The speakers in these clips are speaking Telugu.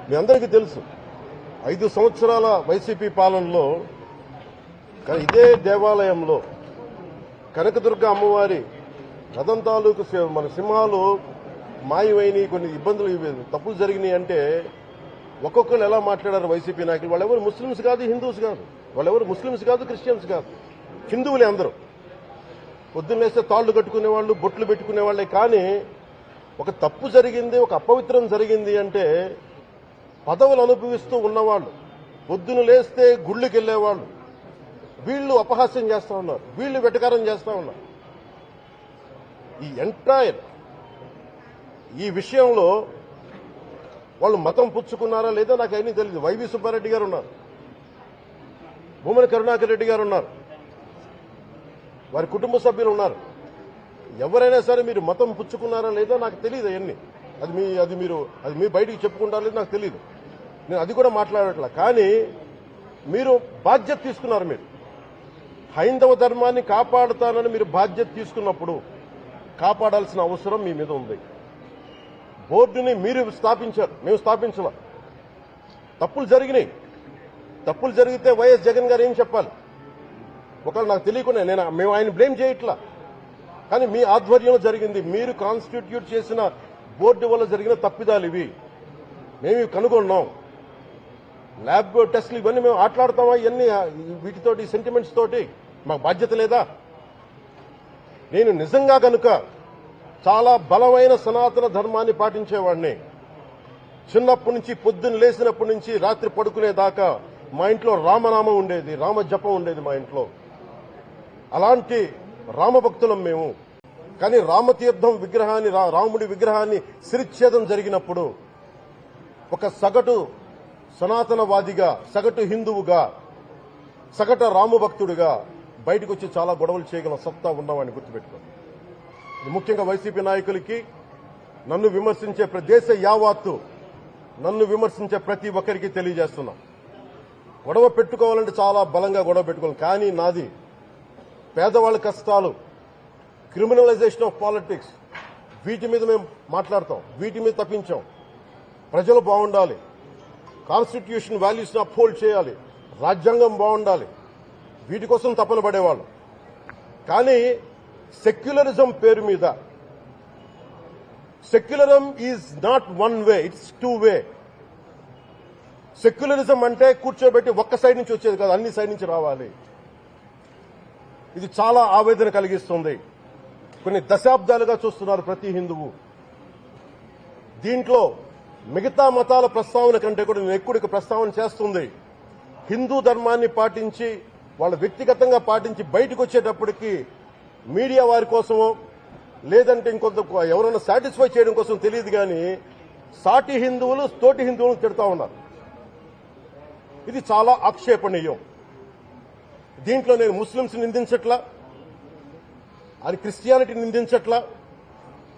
మీ అందరికీ తెలుసు 5 సంవత్సరాల వైసీపీ పాలనలో ఇదే దేవాలయంలో కనకదుర్గ అమ్మవారి రథం తాలూకు మన సింహాలు మాయమైనవి, కొన్ని ఇబ్బందులు తప్పులు జరిగినాయి అంటే ఒక్కొక్కరు ఎలా మాట్లాడారు వైసీపీ నాయకులు. వాళ్ళెవరు ముస్లింస్ కాదు, హిందూస్ కాదు, వాళ్ళెవరు ముస్లింస్ కాదు, క్రిస్టియన్స్ కాదు, హిందువులే అందరూ. పొద్దున్నేస్తే తాళ్లు కట్టుకునేవాళ్ళు, బొట్లు పెట్టుకునేవాళ్లే. కానీ ఒక తప్పు జరిగింది, ఒక అపవిత్రం జరిగింది అంటే పదవులు అనుభవిస్తూ ఉన్నవాళ్ళు, పొద్దున లేస్తే గుళ్ళకి వెళ్లేవాళ్ళు, వీళ్ళు అపహాస్యం చేస్తా ఉన్నారు, వీళ్ళు వెటకారం చేస్తా ఉన్నారు. ఈ ఎంటైర్ ఈ విషయంలో వాళ్ళు మతం పుచ్చుకున్నారా లేదా నాకు అయినా తెలియదు. వైవి సుబ్బారెడ్డి గారు ఉన్నారు, భూమన కరుణాకర్ రెడ్డి గారు ఉన్నారు, వారి కుటుంబ సభ్యులు ఉన్నారు. ఎవరైనా సరే మీరు మతం పుచ్చుకున్నారా లేదా నాకు తెలియదు. అవన్నీ అది మీ బయటికి చెప్పుకుంటారా లేదా నాకు తెలియదు. నేను అది కూడా మాట్లాడట్లా. కానీ మీరు బాధ్యత తీసుకున్నారు. మీరు హైందవ ధర్మాన్ని కాపాడుతానని మీరు బాధ్యత తీసుకున్నప్పుడు కాపాడాల్సిన అవసరం మీ మీద ఉంది. బోర్డుని మీరు స్థాపించారు, మేము స్థాపించాల. తప్పులు జరిగినాయి. తప్పులు జరిగితే వైఎస్ జగన్ గారు ఏం చెప్పాలి? ఒకవేళ నాకు తెలియకుండా మేము ఆయన బ్లేమ్ చేయట్లా. కానీ మీ ఆధ్వర్యంలో జరిగింది, మీరు కాన్స్టిట్యూట్ చేసిన బోర్డు వల్ల జరిగిన తప్పిదాలు ఇవి. మేము కనుగొన్నాం. ల్యాబ్ టెస్టులు ఇవన్నీ మేము ఆటలాడతామా? ఇవన్నీ వీటితోటి సెంటిమెంట్స్ తోటి మాకు బాధ్యత లేదా? నేను నిజంగా కనుక చాలా బలమైన సనాతన ధర్మాన్ని పాటించేవాడిని. చిన్నప్పటి నుంచి పొద్దున్న లేచినప్పటి నుంచి రాత్రి పడుకునేదాకా మా ఇంట్లో రామనామం ఉండేది, రామ జపం ఉండేది మా ఇంట్లో. అలాంటి రామభక్తులం మేము. కానీ రామతీర్థం విగ్రహాన్ని, రాముడి విగ్రహాన్ని శిరచ్ఛేదం జరిగినప్పుడు ఒక సగటు సనాతనవాదిగా, సగటు హిందువుగా, సగట రామభక్తుడిగా బయటకు వచ్చి చాలా గొడవలు చేయగల సత్తా ఉన్నవాడిని గుర్తుపెట్టుకోండి. ముఖ్యంగా వైసీపీ నాయకులకి, నన్ను విమర్శించే దేశ యావత్తు నన్ను విమర్శించే ప్రతి ఒక్కరికి తెలియజేస్తున్నాం. గొడవ పెట్టుకోవాలంటే చాలా బలంగా గొడవ పెట్టుకోవాలి. కానీ నాది పేదవాళ్ళ కష్టాలు, క్రిమినలైజేషన్ ఆఫ్ పాలిటిక్స్, వీటి మీద మేము మాట్లాడతాం, వీటి మీద తప్పించాం. ప్రజలు బాగుండాలి, కాన్స్టిట్యూషన్ వాల్యూస్ని అప్హోల్డ్ చేయాలి, రాజ్యాంగం బాగుండాలి, వీటి కోసం తపన పడేవాళ్ళు. కానీ సెక్యులరిజం పేరు మీద, secularism is not one way, it's two way. Secularism అంటే కూర్చోబెట్టి ఒక్క సైడ్ నుంచి వచ్చేది కాదు, అన్ని సైడ్ నుంచి రావాలి. ఇది చాలా ఆవేదన కలిగిస్తుంది. కొన్ని దశాబ్దాలుగా చూస్తున్నారు ప్రతి హిందువు. దీంట్లో మిగతా మతాల ప్రస్తావన కంటే కూడా నేను ఎక్కువ ప్రస్తావన చేస్తుంది హిందూ ధర్మాన్ని పాటించి, వాళ్ళు వ్యక్తిగతంగా పాటించి బయటకు వచ్చేటప్పటికి మీడియా వారి కోసమో లేదంటే ఇంకొంత ఎవరైనా సాటిస్ఫై చేయడం కోసం తెలియదు. కానీ సాటి హిందువులు తోటి హిందువులను తిడతా ఉన్నారు. ఇది చాలా ఆక్షేపణీయం. దీంట్లో నేను ముస్లింస్ నిందించట్లా, అది క్రిస్టియానిటీ నిందించట్లా.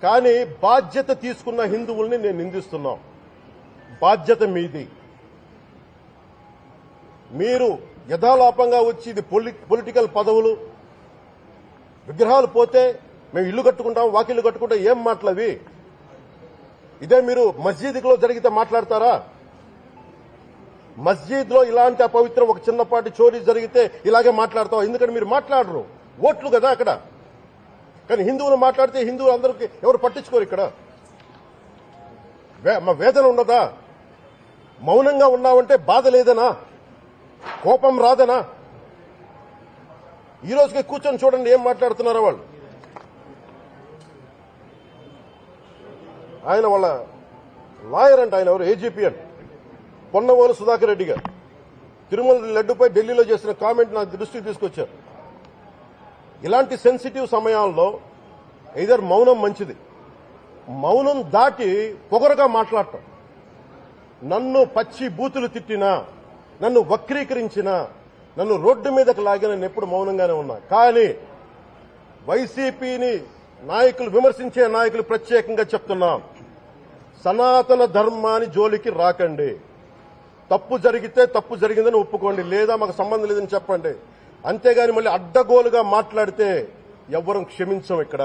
కానీ బాధ్యత తీసుకున్న హిందువుల్ని నేను నిందిస్తున్నాం. బాధ్యత మీది. మీరు యథాలాపంగా వచ్చి ఇది పొలిటికల్ పదవులు, విగ్రహాలు పోతే మేము ఇల్లు కట్టుకుంటాం, వాకిళ్లు కట్టుకుంటాం, ఏం మాటలవి? ఇదే మీరు మస్జిద్లో జరిగితే మాట్లాడతారా? మస్జిద్లో ఇలాంటి అపవిత్రం, ఒక చిన్నపాటి చోరీ జరిగితే ఇలాగే మాట్లాడతాం. ఎందుకంటే మీరు మాట్లాడరు, ఓట్లు కదా అక్కడ. కానీ హిందువులు మాట్లాడితే హిందువులు అందరికీ ఎవరు పట్టించుకోరు. ఇక్కడ మా వేదన ఉండదా? మౌనంగా ఉన్నామంటే బాధ లేదనా? కోపం రాదనా? ఈ రోజుకి కూర్చొని చూడండి ఏం మాట్లాడుతున్నారో వాళ్ళు. ఆయన వాళ్ళ లాయర్ అంట, ఆయన ఎవరు, ఏజీపీ అని, పొన్నవోలు సుధాకర్ రెడ్డి గారు తిరుమల లడ్డుపై ఢిల్లీలో చేసిన కామెంట్ నా దృష్టికి తీసుకొచ్చారు. ఇలాంటి సెన్సిటివ్ సమయాల్లో ఎయిదర్ మౌనం మంచిది, మౌనం దాటి పొగరుగా మాట్లాడటం, నన్ను పచ్చి బూతులు తిట్టినా, నన్ను వక్రీకరించినా, నన్ను రోడ్డు మీదకి లాగిన నేను ఎప్పుడు మౌనంగానే ఉన్నా. కానీ వైసీపీని నాయకులు, విమర్శించే నాయకులు ప్రత్యేకంగా చెప్తున్నాం, సనాతన ధర్మాన్ని జోలికి రాకండి. తప్పు జరిగితే తప్పు జరిగిందని ఒప్పుకోండి, లేదా మాకు సంబంధం లేదని చెప్పండి. అంతేగాని మళ్ళీ అడ్డగోలుగా మాట్లాడితే ఎవ్వరం క్షమించం ఇక్కడ.